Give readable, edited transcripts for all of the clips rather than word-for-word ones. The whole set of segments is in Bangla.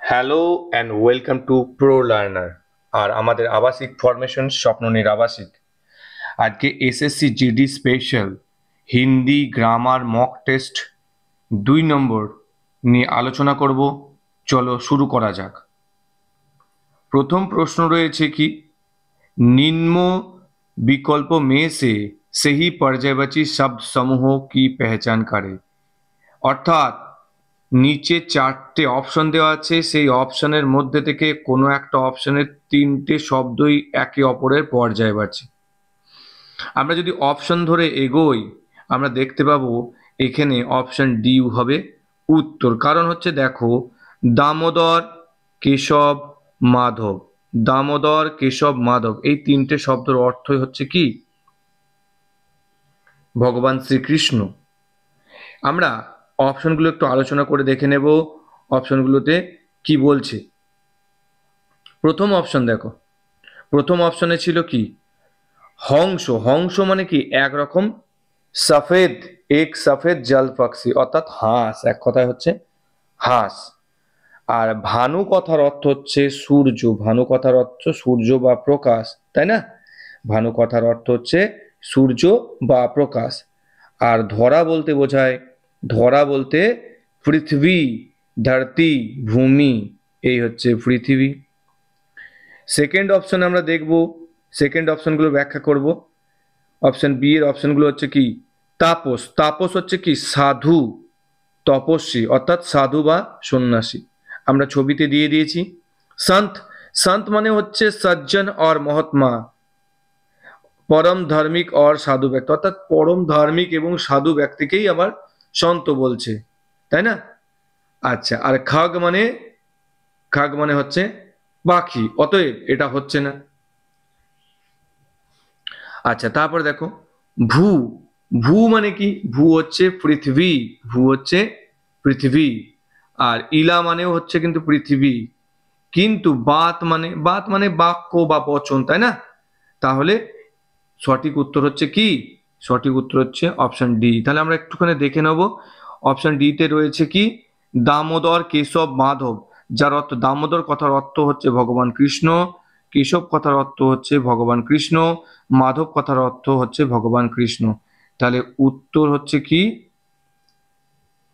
Hello and welcome to Pro Learner. আর আমাদের আবাসিক ফরমেশন স্বপ্ননীর আবাসিক আজকে SSC GD special Hindi grammar mock test 2 number নিয়ে আলোচনা করব। চলো শুরু করা যাক। প্রথম প্রশ্ন রয়েছে কি, निम्न विकल्प में से सही पर्यायवाची शब्द समूह की पहचान करें। অর্থাৎ নিচে 4টে অপশন দেওয়া আছে, সেই অপশনের মধ্যে থেকে কোনো একটা অপশনের 3টে শব্দই একে অপরের পর্যায়বাচী। আমরা যদি অপশন ধরে এগোই আমরা দেখতে পাবো এখানে অপশন ডি হবে উত্তর। কারণ হচ্ছে দেখো, দামোদর কেশব মাধব, দামোদর কেশব মাধব এই 3টে শব্দের অর্থই হচ্ছে কি ভগবান শ্রীকৃষ্ণ। আমরা অপশনগুলো একটু আলোচনা করে দেখে নেব অপশনগুলোতে কি বলছে। প্রথম অপশন দেখো, প্রথম অপশনে ছিল কি হংস। হংস মানে কি একরকম সফেদ, এক সফেদ জল পাখি অর্থাৎ হাঁস, এক কথায় হচ্ছে হাঁস। আর ভানু কথার অর্থ হচ্ছে সূর্য, ভানু কথার অর্থ সূর্য বা প্রকাশ, তাই না? ভানু কথার অর্থ হচ্ছে সূর্য বা প্রকাশ। আর ধরা বলতে বোঝায়, ধরা বলতে পৃথিবী, ধরতি, ভূমি, এই হচ্ছে পৃথিবী। সেকেন্ড অপশন আমরা দেখব, সেকেন্ড অপশনগুলো ব্যাখ্যা করব। অপশন বি এর অপশনগুলো হচ্ছে কি তাপস, তাপস হচ্ছে কি সাধু, তপস্বী অর্থাৎ সাধু বা সন্ন্যাসী, আমরা ছবিতে দিয়ে দিয়েছি। সন্ত, সন্ত মানে হচ্ছে সজ্জন আর মহাত্মা, পরম ধার্মিক আর সাধু ব্যক্তি, অর্থাৎ পরম ধার্মিক এবং সাধু ব্যক্তিকেই আবার সন্ত বলছে, তাই না? আচ্ছা, আর খাগ মানে, খাগ মানে হচ্ছে পাখি, অতএব এটা হচ্ছে না। আচ্ছা, তারপর দেখো ভূ, ভূ মানে কি, ভূ হচ্ছে পৃথিবী, ভূ হচ্ছে পৃথিবী। আর ইলা মানেও হচ্ছে কিন্তু পৃথিবী, কিন্তু বাত মানে, বাত মানে বাক্য বা বচন, তাই না? তাহলে সঠিক উত্তর হচ্ছে কি, সঠিক উত্তর হচ্ছে অপশন ডি। তাহলে আমরা একটুখানি দেখে নেব অপশন ডি তে রয়েছে কি দামোদর কেশব মাধব, যার অর্থ দামোদর কথার অর্থ হচ্ছে ভগবান কৃষ্ণ, কেশব কথার অর্থ হচ্ছে ভগবান কৃষ্ণ, মাধব কথার অর্থ হচ্ছে ভগবান কৃষ্ণ। তাহলে উত্তর হচ্ছে কি,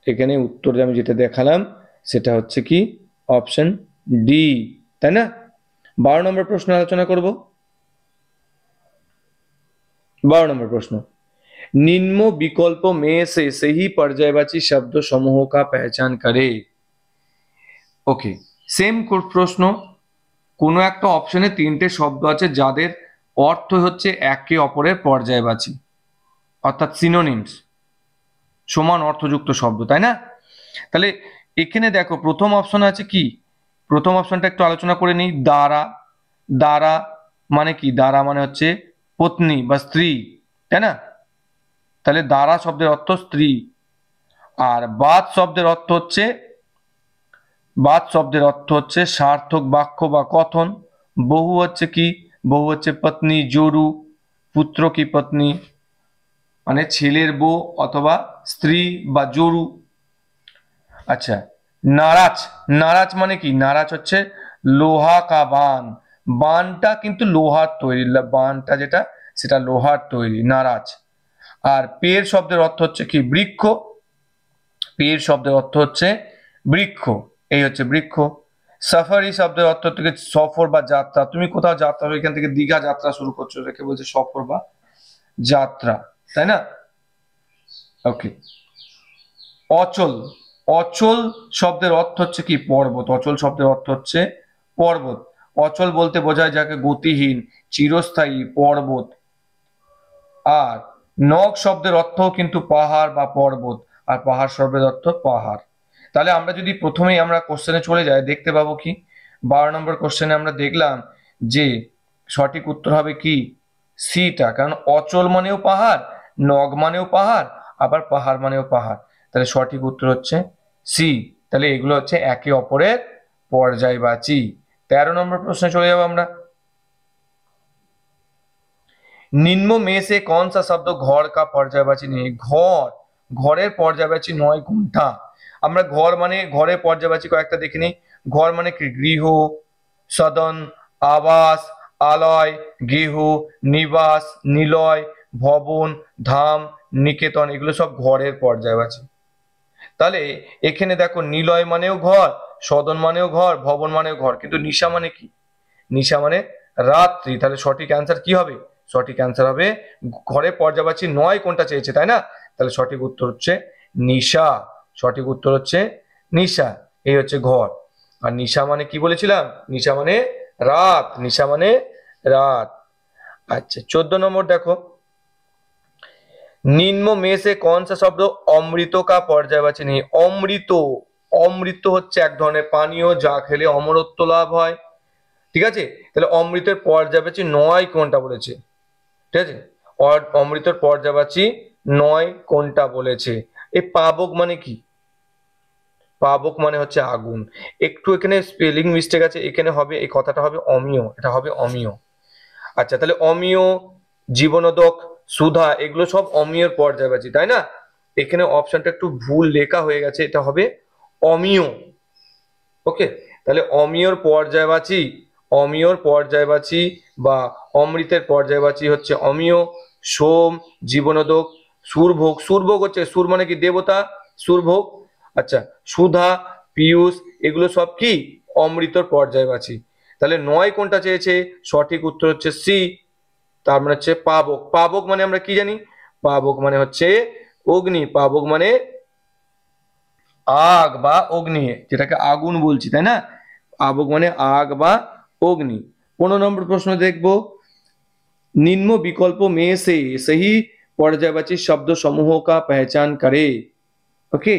এখানে উত্তর আমি যেটা দেখালাম সেটা হচ্ছে কি অপশন ডি, তাই না? 12 নম্বর প্রশ্ন আলোচনা করব। 12 নম্বর প্রশ্ন, निम्न विकल्प में से सही पर्यायवाची शब्द समूह का पहचान करे। ওকে, সেম প্রশ্ন, কোনো একটা অপশনে 3টে শব্দ আছে যাদের অর্থ হচ্ছে একে অপরের পর্যায়বাচী, অর্থাৎ সিনোনিমস, সমান অর্থযুক্ত শব্দ, তাই না? তাহলে এখানে দেখো প্রথম অপশন আছে কি, প্রথম অপশনটা একটু আলোচনা করে নিই। দ্বারা, দ্বারা মানে কি, দ্বারা মানে হচ্ছে পত্নী বা স্ত্রী, তাই না? তাহলে দ্বারা শব্দের অর্থ স্ত্রী। আর বাদ শব্দের অর্থ হচ্ছে, বাদ শব্দের অর্থ হচ্ছে সার্থক বাক্য বা কথন। বহু হচ্ছে কি, বহু হচ্ছে পত্নী, জরু, পুত্র কি পত্নী মানে ছেলের বউ অথবা স্ত্রী বা জরু। আচ্ছা, নারাজ, নারাজ মানে কি, নারাজ হচ্ছে লোহা কা বান, বানটা কিন্তু লোহার তৈরি, বানটা যেটা সেটা লোহার তৈরি, নারাজ। আর পের শব্দের অর্থ হচ্ছে কি বৃক্ষ, পের শব্দের অর্থ হচ্ছে বৃক্ষ, এই হচ্ছে বৃক্ষ। সাফারি শব্দের অর্থ থেকে সফর বা যাত্রা, তুমি কোথাও যাত্রা, এখান থেকে দীঘা যাত্রা শুরু করছো, এটাকে বলছে সফর বা যাত্রা, তাই না? ওকে, অচল, অচল শব্দের অর্থ হচ্ছে কি পর্বত, অচল শব্দের অর্থ হচ্ছে পর্বত। অচল বলতে বোঝায় যাকে গতিহীন, চিরস্থায়ী পর্বত। আর নগ শব্দের অর্থ কিন্তু পাহাড় বা পর্বত, আর পাহাড় শব্দের অর্থ পাহাড়। তাহলে আমরা যদি প্রথমেই আমরা কোশ্চেনে চলে যাই দেখতে পাবো কি 12 নম্বর কোশ্চেনে আমরা দেখলাম যে সঠিক উত্তর হবে কি সিটা, কারণ অচল মানেও পাহাড়, নগ মানেও পাহাড়, আবার পাহাড় মানেও পাহাড়, তাহলে সঠিক উত্তর হচ্ছে সি। তাহলে এগুলো হচ্ছে একে অপরের পর্যায়বাচী। 13 নম্বর প্রশ্নে চলে যাবো আমরা। নিম্ন में से कौन सा शब्द ঘর का পর্যায়বাচী নেই। ঘর, ঘরের পর্যায়বাচী নয় কোনটা? আমরা ঘর মানে ঘরের পর্যায়বাচী কয়েকটা দেখে নিই। ঘর মানে কি গৃহ, সদন, আবাস, আলয়, গৃহ, নিবাস, নিলয়, ভবন, ধাম, নিকেতন, এগুলো সব ঘরের পর্যায়বাচী। তাহলে এখানে দেখো নিলয় মানেও ঘর, সদন মানেও ঘর, ভবন মানেও ঘর, কিন্তু নিশা মানে কি? নিশা মানে রাত্রি। তাহলে সঠিক অ্যান্সার কি হবে? সঠিক অ্যান্সার হবে ঘরের পর্যায়বাচী নয় কোনটা চেয়েছে, তাই না? তাহলে সঠিক উত্তর হচ্ছে নিশা। সঠিক উত্তর হচ্ছে নিশা। এই হচ্ছে ঘর। আর নিশা মানে কি বলেছিলাম? নিশা মানে রাত। নিশা মানে রাত। আচ্ছা 14 নম্বর দেখো, निम्न में से कौन सा शब्द অমৃত का পর্যায়বাচী নেই? অমৃত, অমৃত হচ্ছে এক ধরনের পানীয় যা খেলে অমরত্ব লাভ হয়। ঠিক আছে, তাহলে অমৃতের পর্যায়বাচী নয় কোনটা বলেছে? ঠিক আছে, অমৃতের পর্যায়বাচী নয় কোনটা বলেছে? এই পাবক মানে কি? পাবক মানে হচ্ছে আগুন। একটু এখানে স্পেলিং মিস্টেক আছে, এখানে হবে এই কথাটা হবে অমিয়, এটা হবে অমিয়। আচ্ছা তাহলে অমিয়, জীবনোদক, সুধা, এগুলো সব অমিয়র পর্যায়বাচী, তাই না? এখানে অপশনটা একটু ভুল লেখা হয়ে গেছে, এটা হবে অমিয়। ওকে, তাহলে অমিয়র পর্যায়বাচী, অমিয়র পর্যায়বাচী বা অমৃতের পর্যায়বাচী হচ্ছে অমিয়, সোম, জীবনোদক, সুরভোগ, সুরভোগ হচ্ছে সুর মানে কি দেবতা, সুরভোগ। আচ্ছা সুধা, পীয়ূষ, এগুলো সব কি অমৃতর পর্যায়বাচী। তাহলে নয় কোনটা চেয়েছে? সঠিক উত্তর হচ্ছে সি, তার মানে হচ্ছে পাবক। পাবক মানে আমরা কি জানি? পাবক মানে হচ্ছে অগ্নি। পাবক মানে আগ বা অগ্নি, যেটাকে আগুন বলছি, তাই না? পাবক মানে আগ বা অগ্নি। 15 নম্বর প্রশ্ন দেখবো, निम्न विकल्पों में से सही पर्यायवाची शब्द समूहों का पहचान करे। ওকে,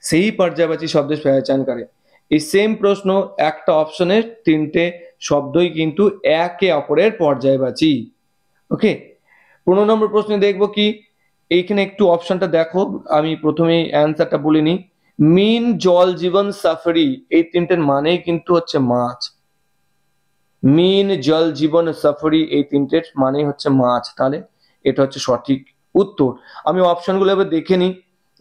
সেই পর্যায়বাচী শব্দের পহচান করে। এই সেম প্রশ্ন, একটা অপশনের তিনটে শব্দই কিন্তু একে অপরের পর্যায়বাচী। ওকে, 15 নম্বর প্রশ্নে দেখবো কি, এইখানে একটু অপশনটা দেখো, আমি প্রথমেই অ্যান্সারটা বলে নিই। মিন, জল, জীবন, সাফারি, এই তিনটের মানেই কিন্তু হচ্ছে মাছ। মিন, জল, জীবন, সাফারি, এই তিনটের মানেই হচ্ছে মাছ। তাহলে এটা হচ্ছে সঠিক উত্তর। আমি অপশনগুলো এবার দেখে নিই,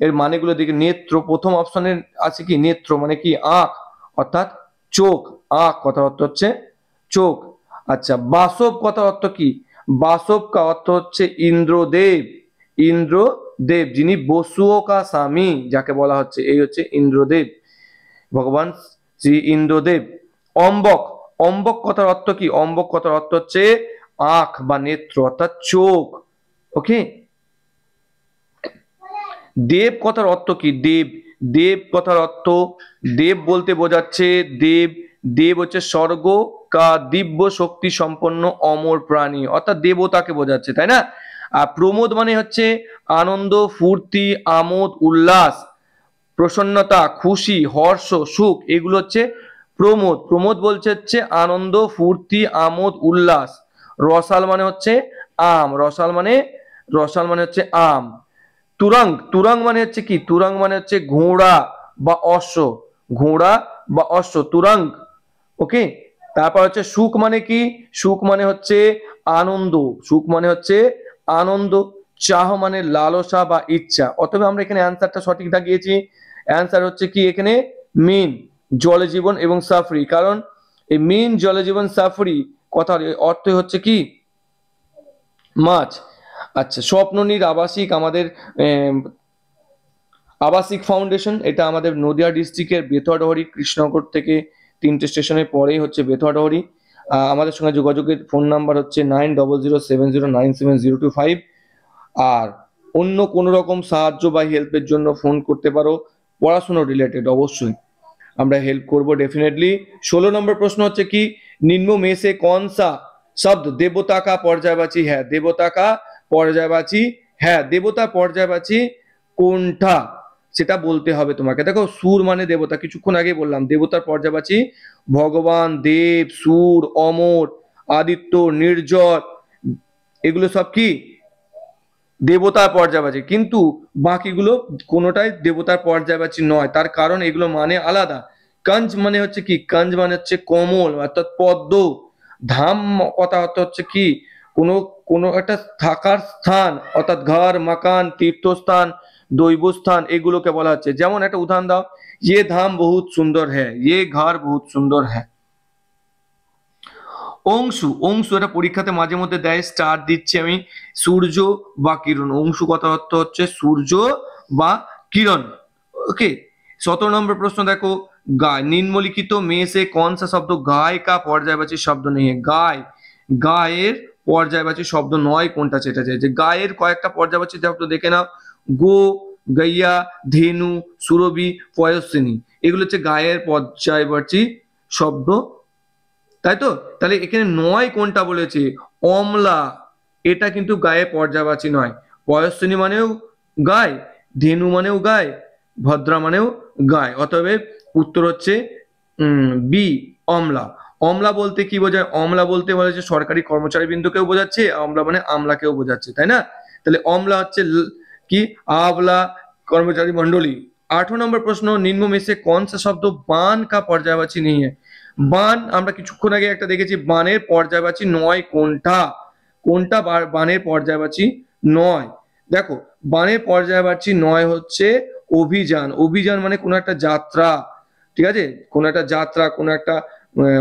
এর মানেগুলো দেখে। নেত্র, প্রথম অপশনের আছে কি নেত্র মানে কি আঁখ, অর্থাৎ চোখ। আঁখ কথার অর্থ হচ্ছে চোখ। আচ্ছা বাসব কথার অর্থ কি? বাসব কা অর্থ হচ্ছে ইন্দ্রদেব। ইন্দ্রদেব যিনি বসুও কা স্বামী যাকে বলা হচ্ছে, এই হচ্ছে ইন্দ্রদেব, ভগবান শ্রী ইন্দ্রদেব। অম্বক, অম্বক কথার অর্থ কি? অম্বক কথার অর্থ হচ্ছে আঁখ বা নেত্র অর্থাৎ চোখ। ওকে, দেব কথার অর্থ কি? দেব, দেব কথার অর্থ, দেব বলতে বোঝাচ্ছে দেব, দেব হচ্ছে স্বর্গ কা দিব্য শক্তি সম্পন্ন অমর প্রাণী, অর্থাৎ দেবতাকে বোঝাচ্ছে, তাই না? আর প্রমোদ মানে হচ্ছে আনন্দ, ফুর্তি, আমোদ, উল্লাস, প্রসন্নতা, খুশি, হর্ষ, সুখ, এগুলো হচ্ছে প্রমোদ। প্রমোদ বলছে হচ্ছে আনন্দ, ফুর্তি, আমোদ, উল্লাস। রসাল মানে হচ্ছে আম, রসাল মানে, রসাল মানে হচ্ছে আম। তুরঙ্গ, তুরঙ্গ মানে হচ্ছে কি? তুরঙ্গ মানে হচ্ছে ঘোড়া বা অশ্ব, ঘোড়া বা অশ্ব, তুরঙ্গ। ওকে, তারপর হচ্ছে সুখ মানে কি? সুখ মানে হচ্ছে আনন্দ, সুখ মানে হচ্ছে আনন্দ। চাহ মানে লালসা বা ইচ্ছা। অথবা আমরা এখানে অ্যান্সারটা সঠিক দাগিয়েছি, অ্যান্সার হচ্ছে কি এখানে মিন, জলে জীবন এবং সাফরি। কারণ এই মিন, জলে জীবন, সাফরি কথার অর্থ হচ্ছে কি মাছ। আচ্ছা স্বপ্ননীর আবাসিক, আমাদের আবাসিক ফাউন্ডেশন, এটা আমাদের নদিয়া ডিস্ট্রিক্টের বেথুয়াডহরি কৃষ্ণনগর থেকে 3টে স্টেশনের পরেই হচ্ছে বেথুয়াডহরি। আমাদের সঙ্গে যোগাযোগের ফোন নাম্বার হচ্ছে 9007097025। আর অন্য কোনো রকম সাহায্য বা হেল্পের জন্য ফোন করতে পারো, পড়াশোনা রিলেটেড অবশ্যই আমরা হেল্প করব ডেফিনেটলি। 16 নম্বর প্রশ্ন হচ্ছে কি, निम्न में से कौन सा शब्द देवता का पर्यायवाची है? देवता का पर्यायवाची है, দেবতা পর্যায়বাচী কোনটা সেটা বলতে হবে তোমাকে। দেখো সুর মানে দেবতা, কিছুক্ষণ আগে বললাম দেবতার পর্যায়বাচী ভগবান, দেব, সুর, অমর, আদিত্য, নির্জর, এগুলো সব কি দেবতার পর্যায়বাচী, কিন্তু বাকিগুলো কোনোটাই দেবতার পর্যায়বাচী নয়। তার কারণ এগুলো মানে আলাদা। কঞ্জ মানে হচ্ছে কি? কঞ্জ মানে হচ্ছে কমল অর্থাৎ পদ্ম। ধাম কথা অর্থ হচ্ছে কি? কোনো কোনো একটা থাকার স্থান, অর্থাৎ ঘর, মাকান, তীর্থস্থান, দৈবস্থান, এগুলোকে বলা হচ্ছে। যেমন একটা উদাহরণ দাও, ये धाम बहुत सुंदर है, ये घर बहुत सुंदर है। অংশু, অংশু এটা পরীক্ষাতে মাঝে মধ্যে দেয়, স্টার দিচ্ছি আমি, সূর্য বা কিরণ। অংশু কথার অর্থ হচ্ছে সূর্য বা কিরণ। ओके 17 नंबर प्रश्न देखो, गाय, निम्नलिखित में से कौन सा शब्द गाय का पर्यायवाची शब्द नहीं है? गाय, গায়ের পর্যায়বাচী শব্দ নয় কোনটা, সেটা চাই। যে গায়ের কয়েকটা পর্যায়বাচী শব্দ দেখে নাও, গো, গাইয়া, ধেনু, সুরভি, পয়স্বিনী, এগুলো হচ্ছে গায়ের পর্যায়বাচী শব্দ, তাই তো? তাহলে এখানে নয় কোনটা বলেছে? অমলা, এটা কিন্তু গায়ে পর্যায়বাচী নয়। পয়স্বিনী মানেও গায়, ধেনু মানেও গায়, ভদ্রা মানেও গায়, অতএব উত্তর হচ্ছে বি, অমলা। অমলা বলতে কি বোঝায়? অমলা বলতে বলেছে সরকারি কর্মচারী বিন্দুকেও বোঝাচ্ছে, অমলা মানে আমলাকেও বোঝাচ্ছে, তাই না? তাহলে অমলা হচ্ছে কি আবলা কর্মচারী मंडली। 8 নম্বর প্রশ্ন, নিম্ন में से कौन सा शब्द बान का पर्यायवाची नहीं है? বান আমরা কিছুক্ষণ আগে একটা দেখেছি, বানের পর্যায়বাচী নয় কোনটা? কোনটা বানের পর্যায়বাচী নয়? দেখো, বানের পর্যায়বাচী নয় হচ্ছে অভিযান। অভিযান মানে কোনো একটা যাত্রা, ঠিক আছে? কোনো একটা যাত্রা, কোনো একটা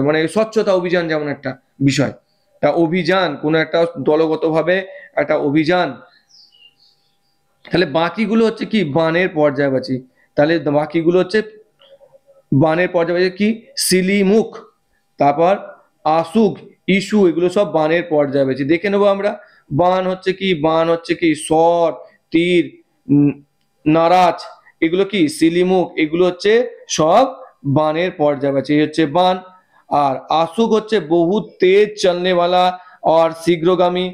মানে স্বচ্ছতা অভিযান যেমন একটা বিষয়, তা অভিযান কোনো একটা দলগতভাবে একটা অভিযান। তাহলে বাকিগুলো হচ্ছে কি বানের পর্যায়বাচী। তাহলে বাকিগুলো হচ্ছে বানের পর্যায়বাচী কি? সিলিমুখ, তারপর আসুগ, ইস্যু, এগুলো সব বানের পর্যায়বাচী। দেখে নেবো আমরা, বান হচ্ছে কি? বান হচ্ছে কি স্বর, তীর, নারাজ, এগুলো কি সিলিমুখ, এগুলো হচ্ছে সব বানের পর্যায়বাচী, হচ্ছে বান। আর আসুক হচ্ছে বহুত তেজ চলনে वाला और शीघ्रगामी।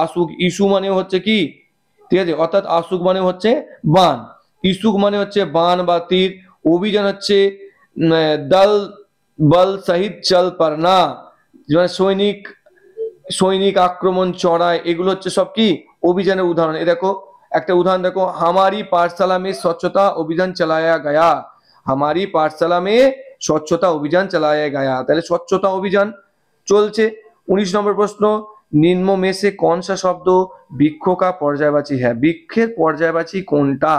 আসুক, ইস্যু মানে হচ্ছে কি, ঠিক আছে, অর্থাৎ আসুক মানে হচ্ছে বান, ইসুক মানে হচ্ছে বান বা তীর। অভিযান হচ্ছে দল বল সহিত চল পড়না, যেমন সৈনিক, সৈনিক আক্রমণ, চড়াই, এগুলো হচ্ছে সব কি অভিযানের উদাহরণ। এ দেখো একটা উদাহরণ দেখো, हमारी पाठशाला में स्वच्छता अभियान चलाया गया, हमारी पाठशाला में स्वच्छता अभियान चलाया गया, তাহলে স্বচ্ছতা অভিযান চলছে। 19 নম্বর প্রশ্ন, নিম্ন में से कौन सा शब्द বৃক্ষ का पर्यायवाची है? বৃক্ষের পর্যায়বাচী কোনটা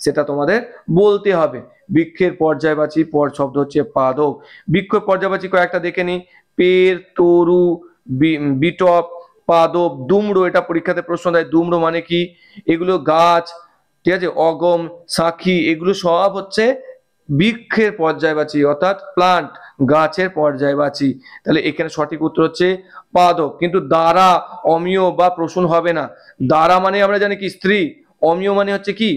সেটা তোমাদের বলতে হবে। বৃক্ষের পর্যায়বাচী শব্দ হচ্ছে পাদক। বৃক্ষ পর্যায়বাচী কয়েকটা দেখে নি, পের, তরু, বিটপ, পাদপ, দুমড়ো, এটা পরীক্ষাতে প্রশ্ন দেয়, দুমড়ো মানে কি? এগুলো গাছ, ঠিক আছে, অগম, শাখি, এগুলো সব হচ্ছে বৃক্ষের পর্যায়বাচী, অর্থাৎ প্লান্ট, গাছের পর্যায়বাচী। তাহলে এখানে সঠিক উত্তর হচ্ছে পাদপ। কিন্তু দ্বারা, অমিয় বা প্রসূন হবে না। দ্বারা মানে আমরা জানি কি স্ত্রী, অমিয় মানে হচ্ছে কি?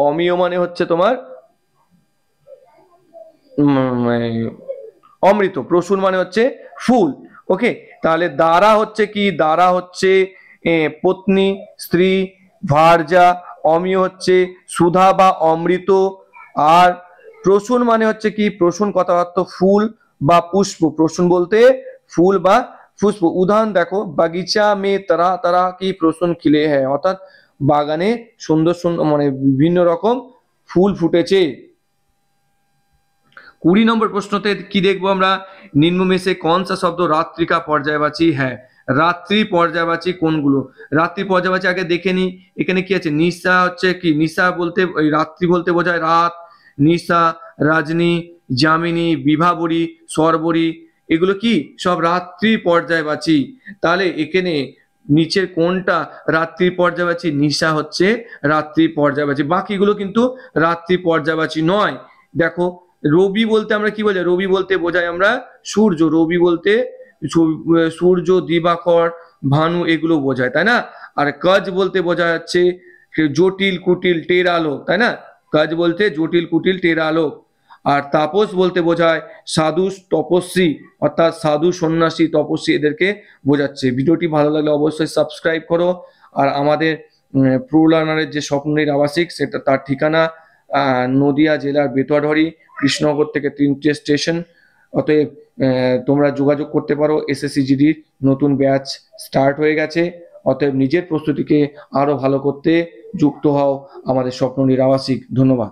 অমিয় মানে হচ্ছে তোমার অমৃত, প্রসূন মানে হচ্ছে ফুল। ওকে, তাহলে দ্বারা হচ্ছে কি? দ্বারা হচ্ছে পত্নী, স্ত্রী, ভার্যা। অমিয় হচ্ছে সুধা বা অমৃত। আর প্রসূন মানে হচ্ছে কি? প্রসূন কথা অর্থ ফুল বা পুষ্প, প্রসূন বলতে ফুল বা পুষ্প। উদাহরণ দেখো, বাগিচা মে তরা তরা কি প্রসূন খিলে হ্যাঁ, অর্থাৎ বাগানে সুন্দর সুন্দর মানে বিভিন্ন রকম ফুল ফুটেছে। 20 নম্বর প্রশ্নতে কি দেখবো আমরা, নিম্ন में से कौन सा शब्द रात्रि का पर्यायवाची है? রাত্রি পর্যায়বাচী কোনগুলো? রাত্রি পর্যায়বাচী আগে দেখে নি, এখানে কি আছে? নিশা হচ্ছে কি? নিশা বলতে ওই রাত্রি বলতে বোঝায় রাত, নিশা, রাজনী, যামিনী, বিভাবরী, সর্বরী, এগুলো কি সব রাত্রি পর্যায়বাচী। তাহলে এখানে নিচের কোনটা রাত্রি পর্যায়বাচী? নিশা হচ্ছে রাত্রি পর্যায়বাচী, বাকিগুলো কিন্তু রাত্রি পর্যায়বাচী নয়। দেখো, রবি বলতে আমরা কি বোঝাই? রবি বলতে বোঝাই আমরা সূর্য, রবি বলতে সূর্য, দিবাকর, ভানু, এগুলো বোঝায়, তাই না? আর কাজ বলতে বোঝা যাচ্ছে জটিল, কুটিল, টেরা লোক, তাই না? কাজ বলতে জটিল, কুটিল, টেরা লোক। আর তাপস বলতে বোঝায় সাধু, তপস্বী, অর্থাৎ সাধু, সন্ন্যাসী, তপস্বী, এদেরকে বোঝাচ্ছে। ভিডিওটি ভালো লাগলে অবশ্যই সাবস্ক্রাইব করো। আর আমাদের প্রো লার্নারের যে স্বপ্নের আবাসিক, সেটা তার ঠিকানা নদিয়া জেলার বেতোয়াঢরি, কৃষ্ণনগর থেকে 3টে স্টেশন। অতএব তোমরা যোগাযোগ করতে পারো। এসএসসি জিডির নতুন ব্যাচ স্টার্ট হয়ে গেছে, অতএব নিজের প্রস্তুতিকে আরো ভালো করতে যুক্ত হও আমাদের স্বপ্নের আবাসিক। ধন্যবাদ।